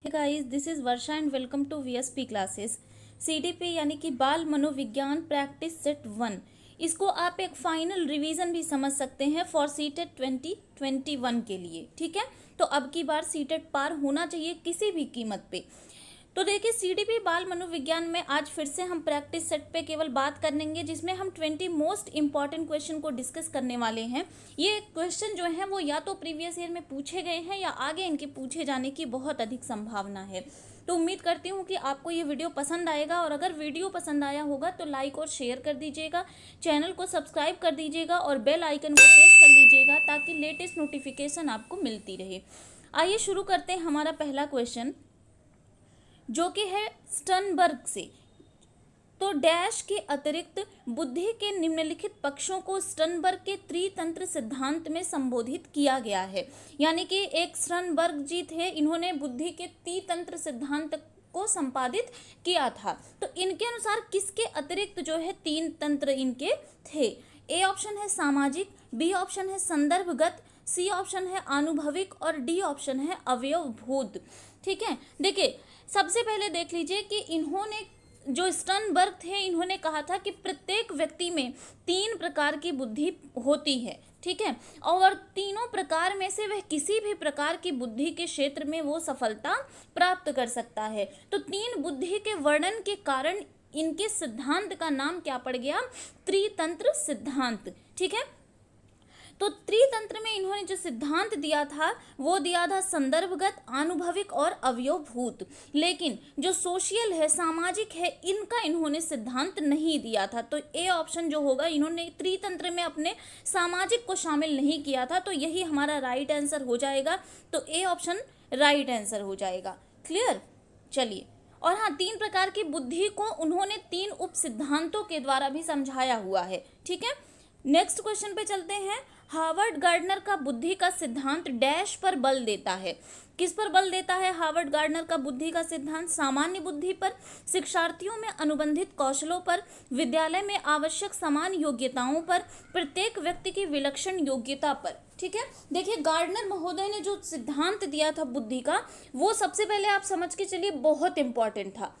Guys, this is Varsha and welcome to VSP classes. CDP यानी कि बाल मनोविज्ञान प्रैक्टिस सेट 1। इसको आप एक फाइनल रिवीजन भी समझ सकते हैं फॉर सीटेट 2021 के लिए। ठीक है, तो अब की बार सीटेट पार होना चाहिए किसी भी कीमत पे। तो देखिए, सीडीपी बाल मनोविज्ञान में आज फिर से हम प्रैक्टिस सेट पे केवल बात करेंगे, जिसमें हम 20 मोस्ट इंपॉर्टेंट क्वेश्चन को डिस्कस करने वाले हैं। ये क्वेश्चन जो हैं वो या तो प्रीवियस ईयर में पूछे गए हैं या आगे इनके पूछे जाने की बहुत अधिक संभावना है। तो उम्मीद करती हूँ कि आपको ये वीडियो पसंद आएगा, और अगर वीडियो पसंद आया होगा तो लाइक और शेयर कर दीजिएगा, चैनल को सब्सक्राइब कर दीजिएगा और बेल आइकन को प्रेस कर लीजिएगा ताकि लेटेस्ट नोटिफिकेशन आपको मिलती रहे। आइए शुरू करते हैं हमारा पहला क्वेश्चन, जो कि है स्टर्नबर्ग से। तो डैश के अतिरिक्त बुद्धि के निम्नलिखित पक्षों को स्टर्नबर्ग के त्रितंत्र सिद्धांत में संबोधित किया गया है। यानी कि एक स्टर्नबर्ग जी थे, इन्होंने बुद्धि के त्रितंत्र सिद्धांत को संपादित किया था। तो इनके अनुसार किसके अतिरिक्त जो है तीन तंत्र इनके थे? ए ऑप्शन है सामाजिक, बी ऑप्शन है संदर्भगत, सी ऑप्शन है आनुभविक और डी ऑप्शन है अवयवभूत। ठीक है, देखिए सबसे पहले देख लीजिए कि इन्होंने जो स्टर्नबर्ग थे, इन्होंने कहा था कि प्रत्येक व्यक्ति में तीन प्रकार की बुद्धि होती है। ठीक है, और तीनों प्रकार में से वह किसी भी प्रकार की बुद्धि के क्षेत्र में वो सफलता प्राप्त कर सकता है। तो तीन बुद्धि के वर्णन के कारण इनके सिद्धांत का नाम क्या पड़ गया? त्रितंत्र सिद्धांत। ठीक है, तो त्रितंत्र में इन्होंने जो सिद्धांत दिया था वो दिया था संदर्भगत, आनुभविक और अवयवभूत। लेकिन जो सोशियल है, सामाजिक है, इनका इन्होंने सिद्धांत नहीं दिया था। तो ए ऑप्शन जो होगा, इन्होंने त्रितंत्र में अपने सामाजिक को शामिल नहीं किया था, तो यही हमारा राइट आंसर हो जाएगा। तो ए ऑप्शन राइट आंसर हो जाएगा। क्लियर? चलिए, और हाँ, तीन प्रकार की बुद्धि को उन्होंने तीन उप सिद्धांतों के द्वारा भी समझाया हुआ है। ठीक है, नेक्स्ट क्वेश्चन पे चलते हैं। हार्वर्ड गार्डनर का बुद्धि का सिद्धांत डैश पर बल देता है। किस पर बल देता है हार्वर्ड गार्डनर का बुद्धि का सिद्धांत? सामान्य बुद्धि पर, शिक्षार्थियों में अनुबंधित कौशलों पर, विद्यालय में आवश्यक समान योग्यताओं पर, प्रत्येक व्यक्ति की विलक्षण योग्यता पर। ठीक है, देखिए गार्डनर महोदय ने जो सिद्धांत दिया था बुद्धि का, वो सबसे पहले आप समझ के चलिए बहुत इंपॉर्टेंट था।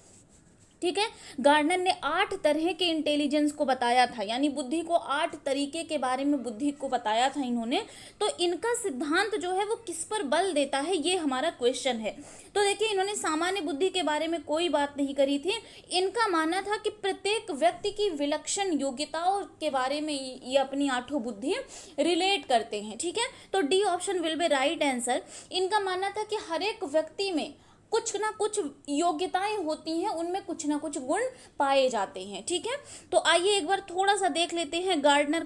ठीक है, गार्डनर ने 8 तरह के इंटेलिजेंस को बताया था, यानी बुद्धि को 8 तरीके के बारे में बुद्धि को बताया था इन्होंने। तो इनका सिद्धांत जो है वो किस पर बल देता है, ये हमारा क्वेश्चन है। तो देखिए, इन्होंने सामान्य बुद्धि के बारे में कोई बात नहीं करी थी। इनका मानना था कि प्रत्येक व्यक्ति की विलक्षण योग्यताओं के बारे में ये अपनी 8 बुद्धि रिलेट करते हैं। ठीक है, तो D option will be right answer. इनका मानना था कि हर एक व्यक्ति में कुछ ना कुछ योग्यताएं होती हैं, उनमें कुछ ना कुछ गुण पाए जाते हैं। ठीक है, तो आइए एक बार थोड़ा सा देख लेते हैं गार्डनर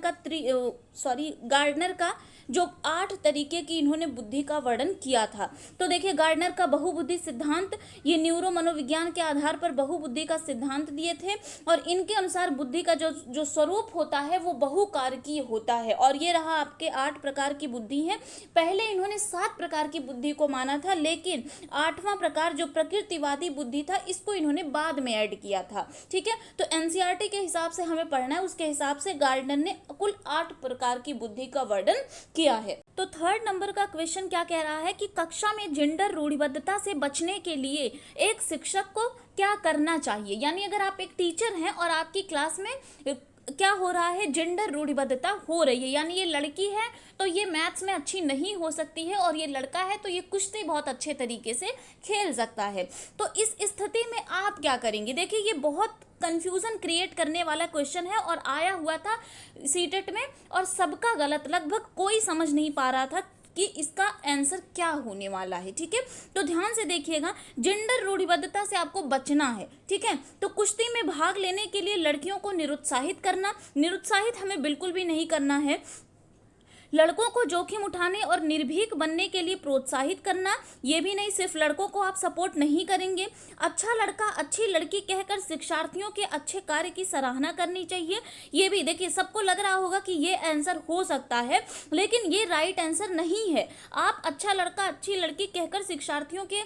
का जो 8 तरीके की इन्होंने बुद्धि का वर्णन किया था। तो देखिए, गार्डनर का बहुबुद्धि सिद्धांत, ये न्यूरो मनोविज्ञान के आधार पर बहुबुद्धि का सिद्धांत दिए थे, और इनके अनुसार बुद्धि का जो स्वरूप होता है वो बहुकारकीय होता है। और ये रहा आपके 8 प्रकार की बुद्धि है। पहले इन्होंने 7 प्रकार की बुद्धि को माना था, लेकिन 8वां प्रकार जो प्रकृतिवादी बुद्धि था, इसको इन्होंने बाद में ऐड किया था। ठीक है, तो एनसीईआरटी के हिसाब से हमें पढ़ना है, उसके हिसाब से गार्डनर ने कुल 8 प्रकार की बुद्धि का वर्णन किया है। तो थर्ड नंबर का क्वेश्चन क्या कह रहा है कि कक्षा में जेंडर रूढ़िबद्धता से बचने के लिए एक शिक्षक को क्या करना चाहिए? यानी अगर आप एक टीचर हैं और आपकी क्लास में क्या हो रहा है, जेंडर रूढ़िबद्धता हो रही है, यानी ये लड़की है तो ये मैथ्स में अच्छी नहीं हो सकती है, और ये लड़का है तो ये कुश्ती बहुत अच्छे तरीके से खेल सकता है। तो इस स्थिति में आप क्या करेंगे? देखिए, ये बहुत कंफ्यूजन क्रिएट करने वाला क्वेश्चन है और आया हुआ था सीटेट में, और सबका गलत, लगभग कोई समझ नहीं पा रहा था कि इसका आंसर क्या होने वाला है। ठीक है, तो ध्यान से देखिएगा, जेंडर रूढ़िबद्धता से आपको बचना है। ठीक है, तो कुश्ती में भाग लेने के लिए लड़कियों को निरुत्साहित करना, निरुत्साहित हमें बिल्कुल भी नहीं करना है। लड़कों को जोखिम उठाने और निर्भीक बनने के लिए प्रोत्साहित करना, ये भी नहीं, सिर्फ लड़कों को आप सपोर्ट नहीं करेंगे। अच्छा लड़का, अच्छी लड़की कहकर शिक्षार्थियों के अच्छे कार्य की सराहना करनी चाहिए। ये भी देखिए, सबको लग रहा होगा कि ये आंसर हो सकता है, लेकिन ये राइट आंसर नहीं है। आप अच्छा लड़का, अच्छी लड़की कहकर शिक्षार्थियों के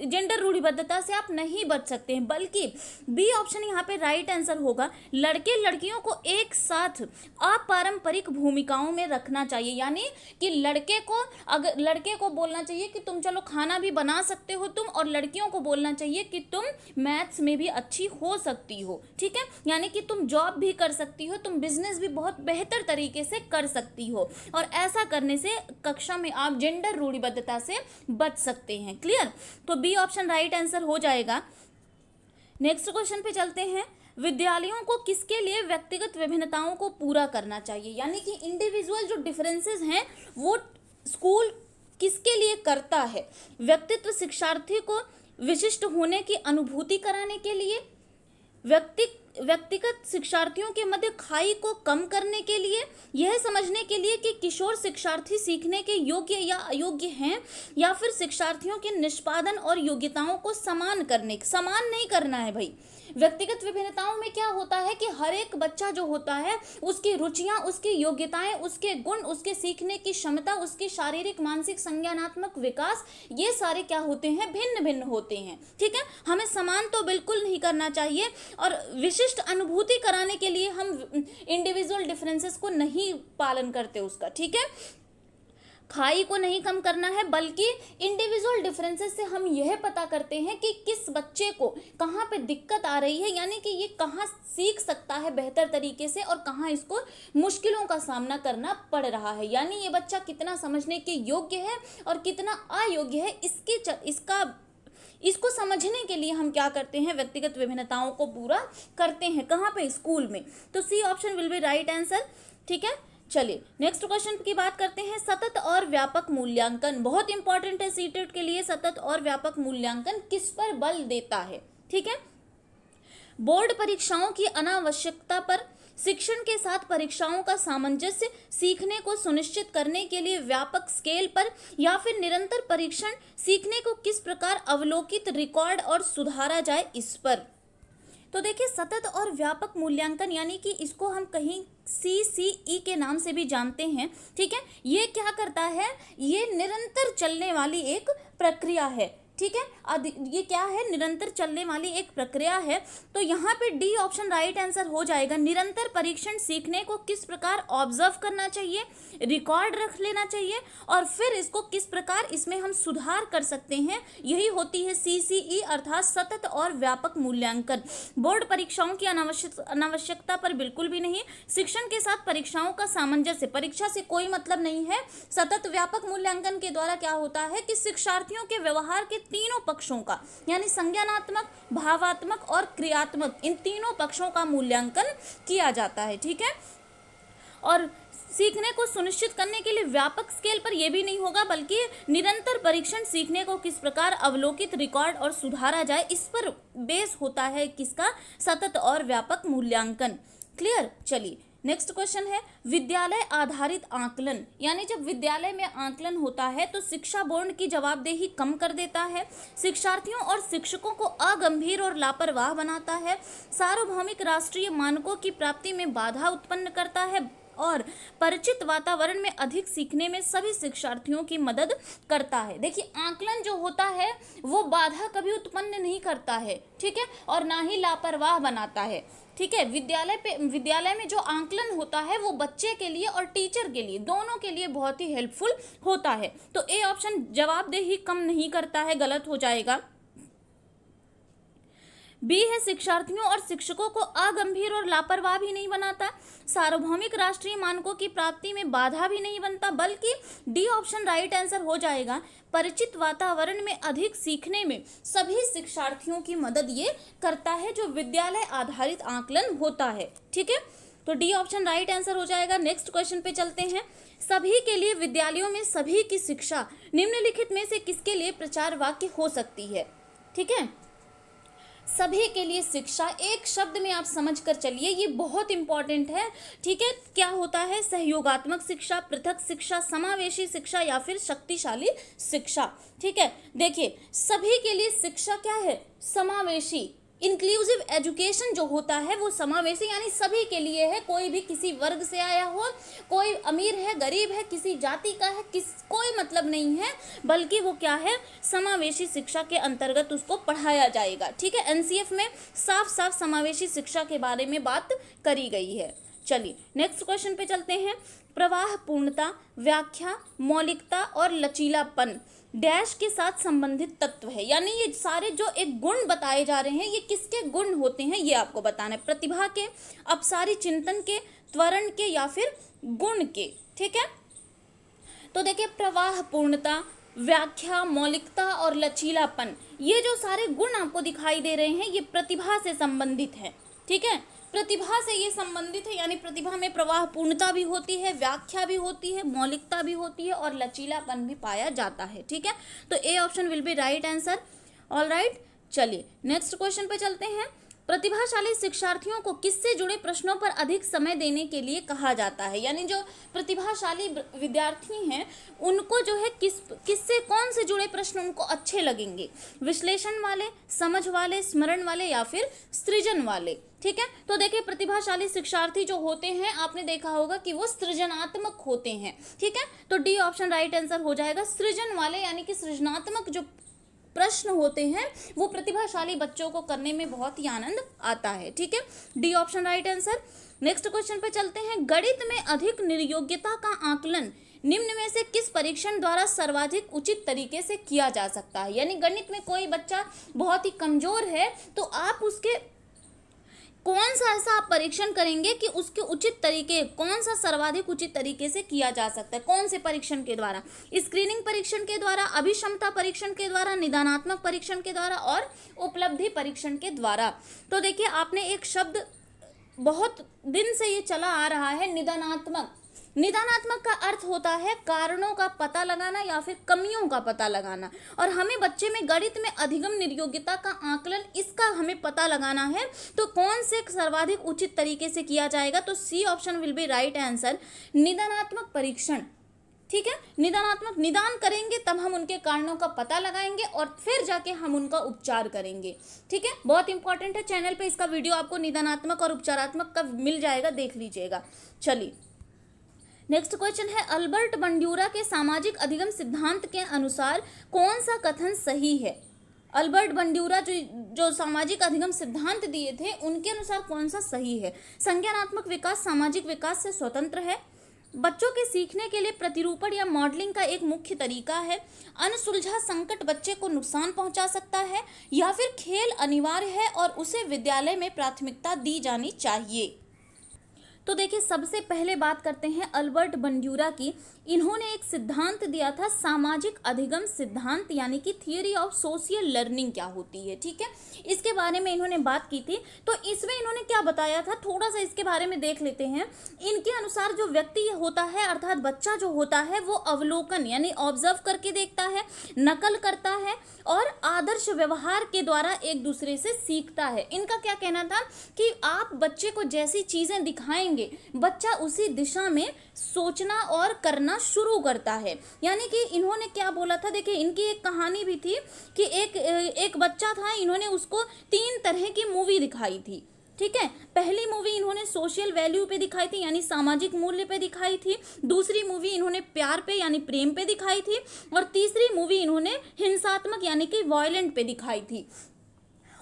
जेंडर रूढ़िबद्धता से आप नहीं बच सकते हैं, बल्कि बी ऑप्शन यहाँ पे राइट आंसर होगा। लड़के लड़कियों को एक साथ अपारंपरिक भूमिकाओं में रखना चाहिए, यानी कि लड़के को बोलना चाहिए कि तुम चलो खाना भी बना सकते हो तुम, और लड़कियों को बोलना चाहिए कि तुम मैथ्स में भी अच्छी हो सकती हो, ठीक है, यानी कि तुम जॉब भी कर सकती हो, तुम बिजनेस भी बहुत बेहतर तरीके से कर सकती हो, और ऐसा करने से कक्षा में आप जेंडर रूढ़िबद्धता से बच सकते हैं। क्लियर? तो बी ऑप्शन राइट आंसर हो जाएगा। नेक्स्ट क्वेश्चन पे चलते हैं। विद्यालयों को किसके लिए व्यक्तिगत विभिन्नताओं को पूरा करना चाहिए, यानी कि इंडिविजुअल जो डिफरेंसेस हैं वो स्कूल किसके लिए करता है? व्यक्तित्व शिक्षार्थी को विशिष्ट होने की अनुभूति कराने के लिए, व्यक्तिगत शिक्षार्थियों के मध्य खाई को कम करने के लिए, यह समझने के लिए कि किशोर शिक्षार्थी सीखने के योग्य या अयोग्य हैं, या फिर शिक्षार्थियों के निष्पादन और योग्यताओं को समान नहीं करना है भाई। व्यक्तिगत विभिन्नताओं में क्या होता है कि हर एक बच्चा जो होता है उसकी रुचियां, उसकी योग्यताएं, उसके गुण, उसके सीखने की क्षमता, उसकी शारीरिक मानसिक संज्ञानात्मक विकास, ये सारे क्या होते हैं? भिन्न भिन्न होते हैं, ठीक है। हमें समान तो बिल्कुल नहीं करना चाहिए, और विशिष्ट अनुभूति कराने के लिए हम इंडिविजुअल डिफरेंसेस को नहीं पालन करते उसका, ठीक है। खाई को नहीं कम करना है, बल्कि इंडिविजुअल डिफरेंसेस से हम यह पता करते हैं कि किस बच्चे को कहाँ पे दिक्कत आ रही है, यानी कि ये कहाँ सीख सकता है बेहतर तरीके से और कहाँ इसको मुश्किलों का सामना करना पड़ रहा है, यानी ये बच्चा कितना समझने के योग्य है और कितना अयोग्य है, इसको समझने के लिए हम क्या करते हैं? व्यक्तिगत विभिन्नताओं को पूरा करते हैं। कहाँ पे? स्कूल में। तो C option will be right answer, ठीक है। चलिए नेक्स्ट क्वेश्चन की बात करते हैं। सतत और व्यापक मूल्यांकन बहुत इंपॉर्टेंट है सीटेट के लिए। सतत और व्यापक मूल्यांकन किस पर बल देता है? ठीक है, बोर्ड परीक्षाओं की अनावश्यकता पर, शिक्षण के साथ परीक्षाओं का सामंजस्य, सीखने को सुनिश्चित करने के लिए व्यापक स्केल पर, या फिर निरंतर परीक्षण, सीखने को किस प्रकार अवलोकित, रिकॉर्ड और सुधारा जाए, इस पर। तो देखिए, सतत और व्यापक मूल्यांकन यानी कि इसको हम कहीं CCE के नाम से भी जानते हैं, ठीक है। ये क्या करता है? ये निरंतर चलने वाली एक प्रक्रिया है, ठीक है। ये क्या है? निरंतर चलने वाली एक प्रक्रिया है। तो यहाँ पे डी ऑप्शन राइट आंसर हो जाएगा। निरंतर परीक्षण, सीखने को किस प्रकार ऑब्जर्व करना चाहिए, रिकॉर्ड रख लेना चाहिए, और फिर इसको किस प्रकार इसमें हम सुधार कर सकते हैं, यही होती है CCE अर्थात सतत और व्यापक मूल्यांकन। बोर्ड परीक्षाओं की अनावश्यकता पर बिल्कुल भी नहीं। शिक्षण के साथ परीक्षाओं का सामंजस्य, परीक्षा से कोई मतलब नहीं है। सतत व्यापक मूल्यांकन के द्वारा क्या होता है कि शिक्षार्थियों के व्यवहार के तीनों पक्षों का, यानी संज्ञानात्मक, भावात्मक और क्रियात्मक, इन तीनों पक्षों का मूल्यांकन किया जाता है, ठीक है। और सीखने को सुनिश्चित करने के लिए व्यापक स्केल पर यह भी नहीं होगा, बल्कि निरंतर परीक्षण, सीखने को किस प्रकार अवलोकित, रिकॉर्ड और सुधारा जाए, इस पर बेस होता है किसका? सतत और व्यापक मूल्यांकन। क्लियर? चलिए नेक्स्ट क्वेश्चन है, विद्यालय आधारित आकलन, यानी जब विद्यालय में आकलन होता है तो शिक्षा बोर्ड की जवाबदेही कम कर देता है, शिक्षार्थियों और शिक्षकों को अगंभीर और लापरवाह बनाता है, सार्वभौमिक राष्ट्रीय मानकों की प्राप्ति में बाधा उत्पन्न करता है, और परिचित वातावरण में अधिक सीखने में सभी शिक्षार्थियों की मदद करता है। देखिए, आकलन जो होता है वो बाधा कभी उत्पन्न नहीं करता है, ठीक है, और ना ही लापरवाह बनाता है, ठीक है। विद्यालय में जो आकलन होता है वो बच्चे के लिए और टीचर के लिए, दोनों के लिए बहुत ही हेल्पफुल होता है। तो ए ऑप्शन जवाबदेही कम नहीं करता है, गलत हो जाएगा। बी है, शिक्षार्थियों और शिक्षकों को अगंभीर और लापरवाह भी नहीं बनाता, सार्वभौमिक राष्ट्रीय मानकों की प्राप्ति में बाधा भी नहीं बनता, बल्कि डी ऑप्शन राइट आंसर हो जाएगा। परिचित वातावरण में अधिक सीखने में सभी शिक्षार्थियों की मदद ये करता है, जो विद्यालय आधारित आकलन होता है, ठीक है। तो डी ऑप्शन राइट आंसर हो जाएगा। नेक्स्ट क्वेश्चन पे चलते हैं। सभी के लिए विद्यालयों में सभी की शिक्षा निम्नलिखित में से किसके लिए प्रचार वाक्य हो सकती है? ठीक है, सभी के लिए शिक्षा, एक शब्द में आप समझ कर चलिए, ये बहुत इंपॉर्टेंट है, ठीक है। क्या होता है? सहयोगात्मक शिक्षा, पृथक शिक्षा, समावेशी शिक्षा, या फिर शक्तिशाली शिक्षा, ठीक है। देखिए, सभी के लिए शिक्षा क्या है? समावेशी, इंक्लूसिव एजुकेशन जो होता है वो समावेशी, यानी सभी के लिए है। कोई भी किसी वर्ग से आया हो, कोई अमीर है, गरीब है, किसी जाति का है, कोई मतलब नहीं है, बल्कि वो क्या है? समावेशी शिक्षा के अंतर्गत उसको पढ़ाया जाएगा, ठीक है। NCF में साफ साफ समावेशी शिक्षा के बारे में बात करी गई है। चलिए नेक्स्ट क्वेश्चन पे चलते हैं। प्रवाह पूर्णता, व्याख्या, मौलिकता और लचीलापन डैश के साथ संबंधित तत्व है। यानी ये सारे जो एक गुण बताए जा रहे हैं ये किसके गुण होते हैं ये आपको बताना है। प्रतिभा के, अपसारी चिंतन के, त्वरण के या फिर गुण के। ठीक है, तो देखिए प्रवाह पूर्णता, व्याख्या, मौलिकता और लचीलापन, ये जो सारे गुण आपको दिखाई दे रहे हैं ये प्रतिभा से संबंधित है। ठीक है, प्रतिभा से ये संबंधित है, यानी प्रतिभा में प्रवाह पूर्णता भी होती है, व्याख्या भी होती है, मौलिकता भी होती है और लचीलापन भी पाया जाता है। ठीक है, तो A option will be right answer. All right, चलिए नेक्स्ट क्वेश्चन पे चलते हैं। प्रतिभाशाली शिक्षार्थियों को किससे जुड़े प्रश्नों पर अधिक समय देने के लिए कहा जाता है। यानी जो प्रतिभाशाली विद्यार्थी हैं उनको जो है किससे कौन से जुड़े प्रश्न उनको अच्छे लगेंगे, विश्लेषण वाले, समझ वाले, स्मरण वाले या फिर सृजन वाले। ठीक है, तो देखिए प्रतिभाशाली शिक्षार्थी जो होते हैं आपने देखा होगा कि वो सृजनात्मक होते हैं। ठीक है, तो डी ऑप्शन राइट आंसर हो जाएगा। सृजन वाले यानी कि सृजनात्मक जो प्रश्न होते हैं वो प्रतिभाशाली बच्चों को करने में बहुत ही आनंद आता है। ठीक है, D option right answer. Next question पे चलते हैं। गणित में अधिक निर्योग्यता का आकलन निम्न में से किस परीक्षण द्वारा सर्वाधिक उचित तरीके से किया जा सकता है। यानी गणित में कोई बच्चा बहुत ही कमजोर है तो आप उसके कौन सा ऐसा आप परीक्षण करेंगे कि उसके उचित तरीके, कौन सा सर्वाधिक उचित तरीके से किया जा सकता है, कौन से परीक्षण के द्वारा, स्क्रीनिंग परीक्षण के द्वारा, अभिक्षमता परीक्षण के द्वारा, निदानात्मक परीक्षण के द्वारा और उपलब्धि परीक्षण के द्वारा। तो देखिए आपने एक शब्द बहुत दिन से ये चला आ रहा है, निदानात्मक। निदानात्मक का अर्थ होता है कारणों का पता लगाना या फिर कमियों का पता लगाना, और हमें बच्चे में गणित में अधिगम निर्योग्यता का आकलन इसका हमें पता लगाना है। तो कौन से सर्वाधिक उचित तरीके से किया जाएगा, तो C option will be right answer, निदानात्मक परीक्षण। ठीक है, निदानात्मक, निदान करेंगे तब हम उनके कारणों का पता लगाएंगे और फिर जाके हम उनका उपचार करेंगे। ठीक है, बहुत इंपॉर्टेंट है, चैनल पे इसका वीडियो आपको निदानात्मक और उपचारात्मक का मिल जाएगा, देख लीजिएगा। चलिए नेक्स्ट क्वेश्चन है। अल्बर्ट बंड्यूरा के सामाजिक अधिगम सिद्धांत के अनुसार कौन सा कथन सही है। अल्बर्ट बंड्यूरा जो सामाजिक अधिगम सिद्धांत दिए थे उनके अनुसार कौन सा सही है। संज्ञानात्मक विकास सामाजिक विकास से स्वतंत्र है, बच्चों के सीखने के लिए प्रतिरूपण या मॉडलिंग का एक मुख्य तरीका है, अनसुलझा संकट बच्चे को नुकसान पहुंचा सकता है, या फिर खेल अनिवार्य है और उसे विद्यालय में प्राथमिकता दी जानी चाहिए। तो देखिए सबसे पहले बात करते हैं अल्बर्ट बंड्यूरा की। इन्होंने एक सिद्धांत दिया था सामाजिक अधिगम सिद्धांत, यानी कि थियरी ऑफ सोशल लर्निंग क्या होती है। ठीक है, इसके बारे में इन्होंने बात की थी। तो इसमें इन्होंने क्या बताया था, थोड़ा सा इसके बारे में देख लेते हैं। इनके अनुसार जो व्यक्ति होता है अर्थात बच्चा जो होता है वो अवलोकन यानी ऑब्जर्व करके देखता है, नकल करता है और आदर्श व्यवहार के द्वारा एक दूसरे से सीखता है। इनका क्या कहना था कि आप बच्चे को जैसी चीजें दिखाएंगे बच्चा उसी दिशा में सोचना और करना शुरू करता है। यानी कि इन्होंने क्या बोला था, देखिए इनकी एक कहानी भी थी कि एक बच्चा था, इन्होंने उसको 3 तरह की मूवी दिखाई थी। ठीक है, पहली मूवी इन्होंने सोशल वैल्यू पे दिखाई थी यानी सामाजिक मूल्य पे दिखाई थी, दूसरी मूवी इन्होंने प्यार पे यानी प्रेम पे दिखाई थी, और तीसरी मूवी इन्होंने हिंसात्मक यानी कि वायलेंट पे दिखाई थी।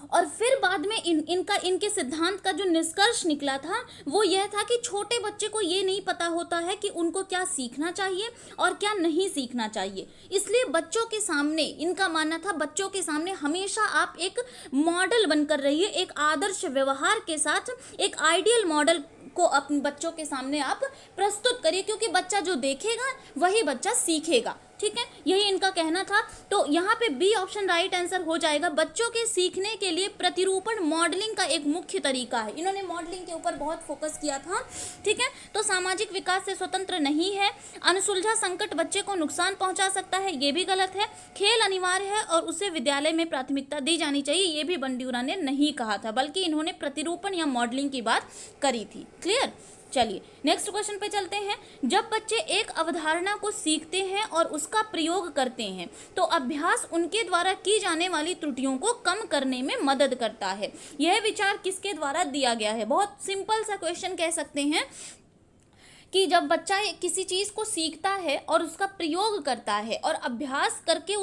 और फिर बाद में इनके सिद्धांत का जो निष्कर्ष निकला था वो यह था कि छोटे बच्चे को ये नहीं पता होता है कि उनको क्या सीखना चाहिए और क्या नहीं सीखना चाहिए। इसलिए बच्चों के सामने, इनका मानना था बच्चों के सामने हमेशा आप एक मॉडल बनकर रहिए, एक आदर्श व्यवहार के साथ एक आइडियल मॉडल को अपने बच्चों के सामने आप प्रस्तुत करिए, क्योंकि बच्चा जो देखेगा वही बच्चा सीखेगा। ठीक है, यही इनका कहना था। तो यहाँ पे बी ऑप्शन राइट आंसर हो जाएगा। बच्चों के सीखने के लिए प्रतिरूपण मॉडलिंग का एक मुख्य तरीका है। इन्होंने मॉडलिंग के ऊपर बहुत फोकस किया था। ठीक है, तो सामाजिक विकास से स्वतंत्र नहीं है, अनसुलझा संकट बच्चे को नुकसान पहुंचा सकता है, ये भी गलत है, खेल अनिवार्य है और उसे विद्यालय में प्राथमिकता दी जानी चाहिए, ये भी बंड्यूरा ने नहीं कहा था, बल्कि इन्होंने प्रतिरूपण या मॉडलिंग की बात करी थी। क्लियर। चलिए नेक्स्ट क्वेश्चन पे चलते हैं। जब बच्चे एक अवधारणा को सीखते हैं और उसका प्रयोग करते हैं तो अभ्यास उनके द्वारा की जाने वाली त्रुटियों को कम करने में मदद करता है। यह विचार किसके द्वारा दिया गया है। बहुत सिंपल सा क्वेश्चन कह सकते हैं कि जब बच्चा किसी चीज को सीखता है और उसका प्रयोग करता है और अभ्यास करके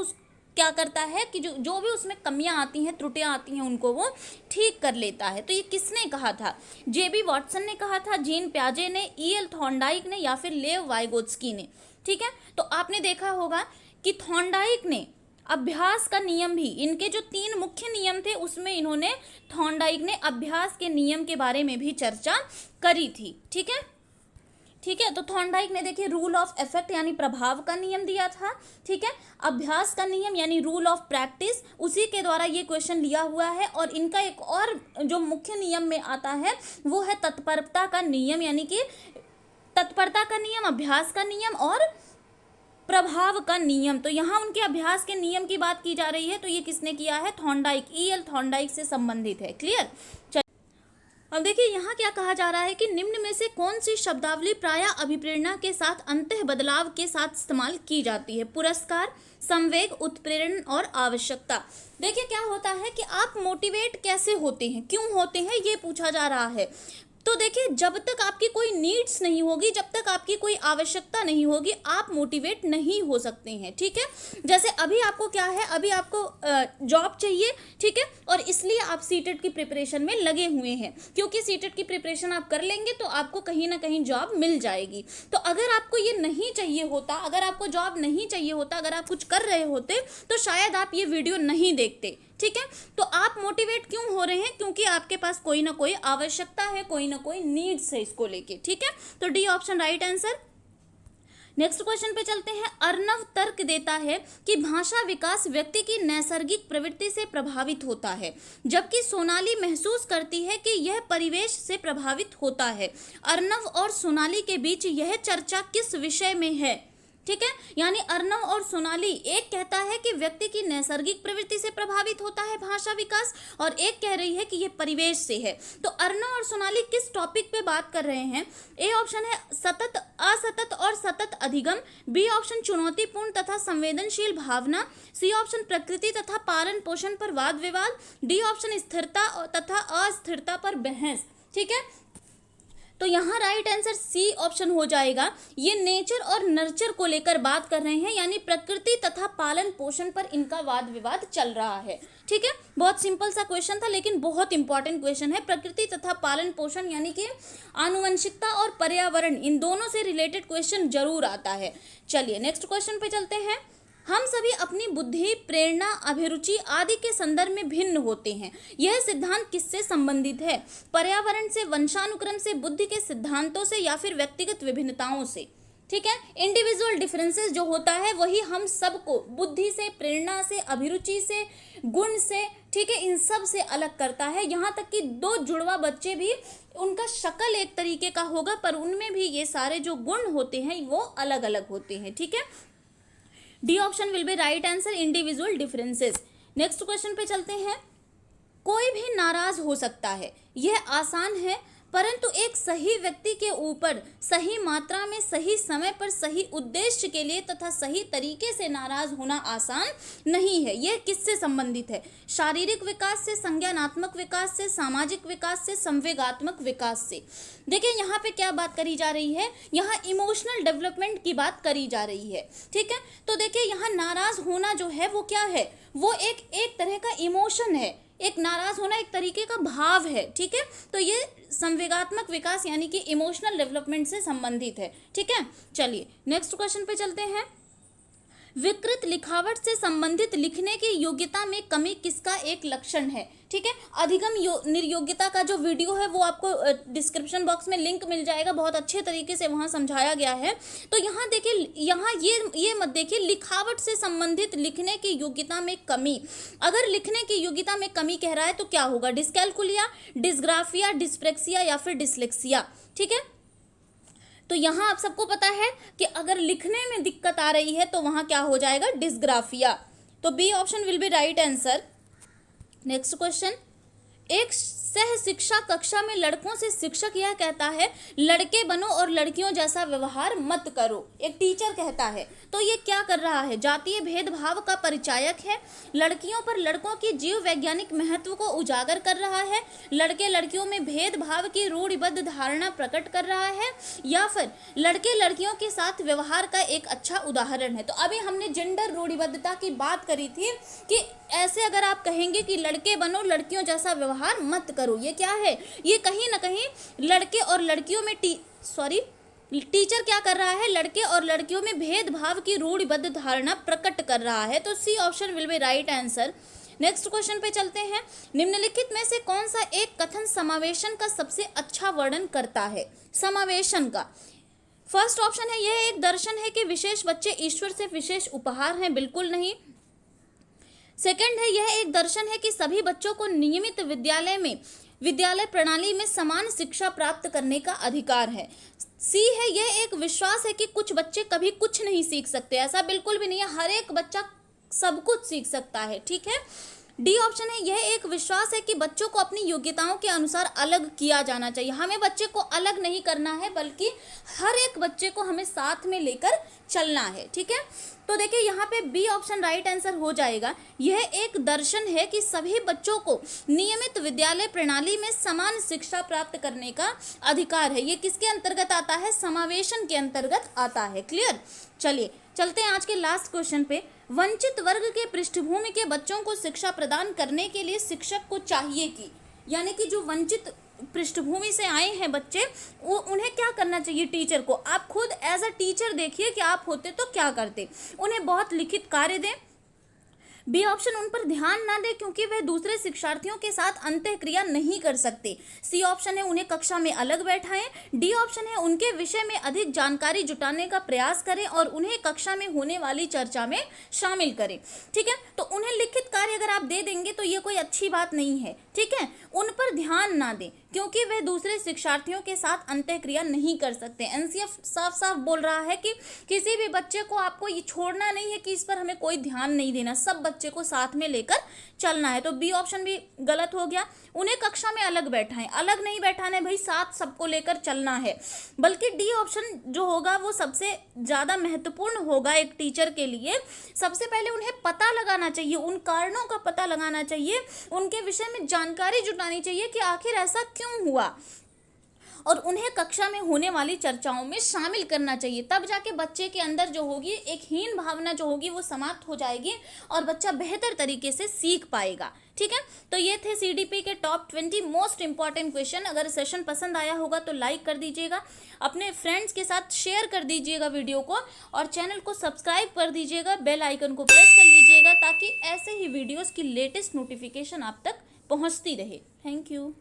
क्या करता है कि जो भी उसमें कमियां आती हैं, त्रुटियां आती हैं, उनको वो ठीक कर लेता है। तो ये किसने कहा था? जेबी वॉटसन ने कहा था, जीन प्याजे ने, ई.एल. थॉर्नडाइक ने, या फिर लेव वाइगोत्स्की ने। ठीक है, तो आपने देखा होगा कि थॉर्नडाइक ने अभ्यास का नियम भी, इनके जो 3 मुख्य नियम थे उसमें इन्होंने, थॉर्नडाइक ने अभ्यास के नियम के बारे में भी चर्चा करी थी। ठीक है, ठीक है, तो थॉर्नडाइक ने देखिए रूल ऑफ इफेक्ट यानी प्रभाव का नियम दिया था। ठीक है, अभ्यास का नियम यानी रूल ऑफ प्रैक्टिस, उसी के द्वारा ये क्वेश्चन लिया हुआ है। और इनका एक और जो मुख्य नियम में आता है वो है तत्परता का नियम, यानी कि तत्परता का नियम, अभ्यास का नियम और प्रभाव का नियम। तो यहाँ उनके अभ्यास के नियम की बात की जा रही है, तो ये किसने किया है? थॉर्नडाइक, ई.एल. थॉर्नडाइक से संबंधित है। क्लियर? अब देखिए यहाँ क्या कहा जा रहा है कि निम्न में से कौन सी शब्दावली प्रायः अभिप्रेरणा के साथ अंतः बदलाव के साथ इस्तेमाल की जाती है? पुरस्कार, संवेग, उत्प्रेरण और आवश्यकता। देखिए क्या होता है कि आप मोटिवेट कैसे होते हैं, क्यों होते हैं, ये पूछा जा रहा है। तो देखिए जब तक आपकी कोई नीड्स नहीं होगी, जब तक आपकी कोई आवश्यकता नहीं होगी, आप मोटिवेट नहीं हो सकते हैं। ठीक है, जैसे अभी आपको क्या है, अभी आपको जॉब चाहिए। ठीक है, और इसलिए आप सीटेट की प्रिपरेशन में लगे हुए हैं, क्योंकि सीटेट की प्रिपरेशन आप कर लेंगे तो आपको कहीं ना कहीं जॉब मिल जाएगी। तो अगर आपको ये नहीं चाहिए होता, अगर आपको जॉब नहीं चाहिए होता, अगर आप कुछ कर रहे होते तो शायद आप ये वीडियो नहीं देखते। ठीक है, तो आप मोटिवेट क्यों हो रहे हैं? क्योंकि आपके पास कोई ना कोई आवश्यकता है, कोई ना कोई नीड्स है इसको लेके। ठीक है, तो D option right answer. Next question पे चलते हैं। अर्णव तर्क देता है कि भाषा विकास व्यक्ति की नैसर्गिक प्रवृत्ति से प्रभावित होता है, जबकि सोनाली महसूस करती है कि यह परिवेश से प्रभावित होता है। अर्णव और सोनाली के बीच यह चर्चा किस विषय में है? ठीक है, यानी अर्णव और सोनाली, एक कहता है कि व्यक्ति की नैसर्गिक प्रवृत्ति से प्रभावित होता है भाषा विकास, और एक कह रही है कि यह परिवेश से है। तो अर्णव और सोनाली किस टॉपिक पे बात कर रहे हैं? ए ऑप्शन है सतत, असतत और सतत अधिगम, बी ऑप्शन चुनौतीपूर्ण तथा संवेदनशील भावना, सी ऑप्शन प्रकृति तथा पालन पोषण पर वाद विवाद, डी ऑप्शन स्थिरता तथा अस्थिरता पर बहस। ठीक है, तो यहाँ राइट आंसर सी ऑप्शन हो जाएगा। ये नेचर और नर्चर को लेकर बात कर रहे हैं, यानी प्रकृति तथा पालन पोषण पर इनका वाद विवाद चल रहा है। ठीक है, बहुत सिंपल सा क्वेश्चन था लेकिन बहुत इंपॉर्टेंट क्वेश्चन है। प्रकृति तथा पालन पोषण यानी कि आनुवंशिकता और पर्यावरण, इन दोनों से रिलेटेड क्वेश्चन जरूर आता है। चलिए नेक्स्ट क्वेश्चन पे चलते हैं। हम सभी अपनी बुद्धि, प्रेरणा, अभिरुचि आदि के संदर्भ में भिन्न होते हैं। यह सिद्धांत किससे संबंधित है? पर्यावरण से, वंशानुक्रम से, बुद्धि के सिद्धांतों से, या फिर व्यक्तिगत विभिन्नताओं से? ठीक है, इंडिविजुअल डिफरेंसेस जो होता है वही हम सबको बुद्धि से, प्रेरणा से, अभिरुचि से, गुण से, ठीक है, इन सब से अलग करता है। यहाँ तक कि 2 जुड़वा बच्चे भी, उनका शक्ल एक तरीके का होगा पर उनमें भी ये सारे जो गुण होते हैं वो अलग अलग होते हैं। ठीक है, D option will be right answer, individual differences. Next question पे चलते हैं। कोई भी नाराज हो सकता है, यह आसान है, परंतु एक सही व्यक्ति के ऊपर सही मात्रा में, सही समय पर, सही उद्देश्य के लिए तथा सही तरीके से नाराज होना आसान नहीं है। यह किससे संबंधित है? शारीरिक विकास से, संज्ञानात्मक विकास से, सामाजिक विकास से, संवेगात्मक विकास से? देखिए यहाँ पे क्या बात करी जा रही है, यहाँ इमोशनल डेवलपमेंट की बात करी जा रही है। ठीक है, तो देखिए यहाँ नाराज होना जो है वो क्या है, वो एक तरह का इमोशन है, एक नाराज होना एक तरीके का भाव है। ठीक है, तो ये संवेगात्मक विकास यानी कि इमोशनल डेवलपमेंट से संबंधित है। ठीक है, चलिए नेक्स्ट क्वेश्चन पे चलते हैं। विकृत लिखावट से संबंधित लिखने की योग्यता में कमी किसका एक लक्षण है? ठीक है, अधिगम निर्योग्यता का जो वीडियो है वो आपको डिस्क्रिप्शन बॉक्स में लिंक मिल जाएगा, बहुत अच्छे तरीके से वहाँ समझाया गया है। तो यहाँ देखिए, यहाँ ये मत देखिए, लिखावट से संबंधित लिखने की योग्यता में कमी, अगर लिखने की योग्यता में कमी कह रहा है तो क्या होगा? डिस्कैल्कुलिया, डिस्ग्राफिया, डिस्प्रेक्सिया या फिर डिसलेक्सिया? ठीक है, तो यहाँ आप सबको पता है कि अगर लिखने में दिक्कत आ रही है तो वहाँ क्या हो जाएगा? डिस्ग्राफिया। तो B option will be right answer. Next question. एक सह शिक्षा कक्षा में लड़कों से शिक्षक यह कहता है लड़के बनो और लड़कियों जैसा व्यवहार मत करो, एक टीचर कहता है। तो ये क्या कर रहा है? जातीय भेदभाव का परिचायक है, लड़कियों पर लड़कों की जीव वैज्ञानिक महत्व को उजागर कर रहा है, लड़के लड़कियों में भेदभाव की रूढ़िबद्ध धारणा प्रकट कर रहा है, या फिर लड़के लड़कियों के साथ व्यवहार का एक अच्छा उदाहरण है। तो अभी हमने जेंडर रूढ़िबद्धता की बात करी थी कि ऐसे अगर आप कहेंगे कि लड़के बनो लड़कियों जैसा व्यवहार मत करो, ये क्या है? ये कहीं ना कहीं लड़के और लड़कियों में टीचर क्या कर रहा है? लड़के और लड़कियों में भेदभाव की रूढ़िबद्ध धारणा प्रकट कर रहा है। तो C option will be right answer. Next question पे चलते हैं। निम्नलिखित में से कौन सा एक कथन समावेशन का सबसे अच्छा वर्णन करता है? समावेशन का फर्स्ट ऑप्शन है यह एक दर्शन है कि विशेष बच्चे ईश्वर से विशेष उपहार हैं, बिल्कुल नहीं। सेकंड है यह एक दर्शन है कि सभी बच्चों को नियमित विद्यालय प्रणाली में समान शिक्षा प्राप्त करने का अधिकार है। सी है यह एक विश्वास है कि कुछ बच्चे कभी कुछ नहीं सीख सकते, ऐसा बिल्कुल भी नहीं है, हर एक बच्चा सब कुछ सीख सकता है, ठीक है। डी ऑप्शन है यह एक विश्वास है कि बच्चों को अपनी योग्यताओं के अनुसार अलग किया जाना चाहिए। हमें बच्चे को अलग नहीं करना है, बल्कि हर एक बच्चे को हमें साथ में लेकर चलना है, ठीक है। तो देखिए यहाँ पे बी ऑप्शन राइट आंसर हो जाएगा। यह एक दर्शन है कि सभी बच्चों को नियमित विद्यालय प्रणाली में समान शिक्षा प्राप्त करने का अधिकार है। ये किसके अंतर्गत आता है? समावेशन के अंतर्गत आता है। क्लियर? चलिए चलते हैं आज के लास्ट क्वेश्चन पे। वंचित वर्ग के पृष्ठभूमि के बच्चों को शिक्षा प्रदान करने के लिए शिक्षक को चाहिए कि, यानी कि जो वंचित पृष्ठभूमि से आए हैं बच्चे, वो उन्हें क्या करना चाहिए? टीचर को, आप खुद एज अ टीचर देखिए कि आप होते तो क्या करते। उन्हें बहुत लिखित कार्य दें। बी ऑप्शन उन पर ध्यान ना दे क्योंकि वह दूसरे शिक्षार्थियों के साथ अंतःक्रिया नहीं कर सकते। सी ऑप्शन है उन्हें कक्षा में अलग बैठाएं। डी ऑप्शन है उनके विषय में अधिक जानकारी जुटाने का प्रयास करें और उन्हें कक्षा में होने वाली चर्चा में शामिल करें, ठीक है। तो उन्हें लिखित कार्य अगर आप दे देंगे तो ये कोई अच्छी बात नहीं है, ठीक है। उन पर ध्यान ना दें क्योंकि वे दूसरे शिक्षार्थियों के साथ अंतःक्रिया नहीं कर सकते। एनसीएफ साफ साफ बोल रहा है कि किसी भी बच्चे को आपको ये छोड़ना नहीं है कि इस पर हमें कोई ध्यान नहीं देना, सब बच्चे को साथ में लेकर चलना है। तो बी ऑप्शन भी गलत हो गया। उन्हें कक्षा में अलग बैठाएं, अलग नहीं बैठाना है भाई, साथ सबको लेकर चलना है। बल्कि डी ऑप्शन जो होगा वो सबसे ज़्यादा महत्वपूर्ण होगा एक टीचर के लिए। सबसे पहले उन्हें पता लगाना चाहिए, उन कारणों का पता लगाना चाहिए, उनके विषय में जानकारी जुटानी चाहिए कि आखिर ऐसा क्यों हुआ, और उन्हें कक्षा में होने वाली चर्चाओं में शामिल करना चाहिए। तब जाके बच्चे के अंदर जो होगी एक हीन भावना जो होगी वो समाप्त हो जाएगी और बच्चा बेहतर तरीके से सीख पाएगा, ठीक है। तो ये थे सीडीपी के टॉप 20 मोस्ट इंपॉर्टेंट क्वेश्चन। अगर सेशन पसंद आया होगा तो लाइक कर दीजिएगा, अपने फ्रेंड्स के साथ शेयर कर दीजिएगा वीडियो को, और चैनल को सब्सक्राइब कर दीजिएगा, बेल आइकन को प्रेस कर लीजिएगा ताकि ऐसे ही वीडियोज़ की लेटेस्ट नोटिफिकेशन आप तक पहुँचती रहे। Thank you.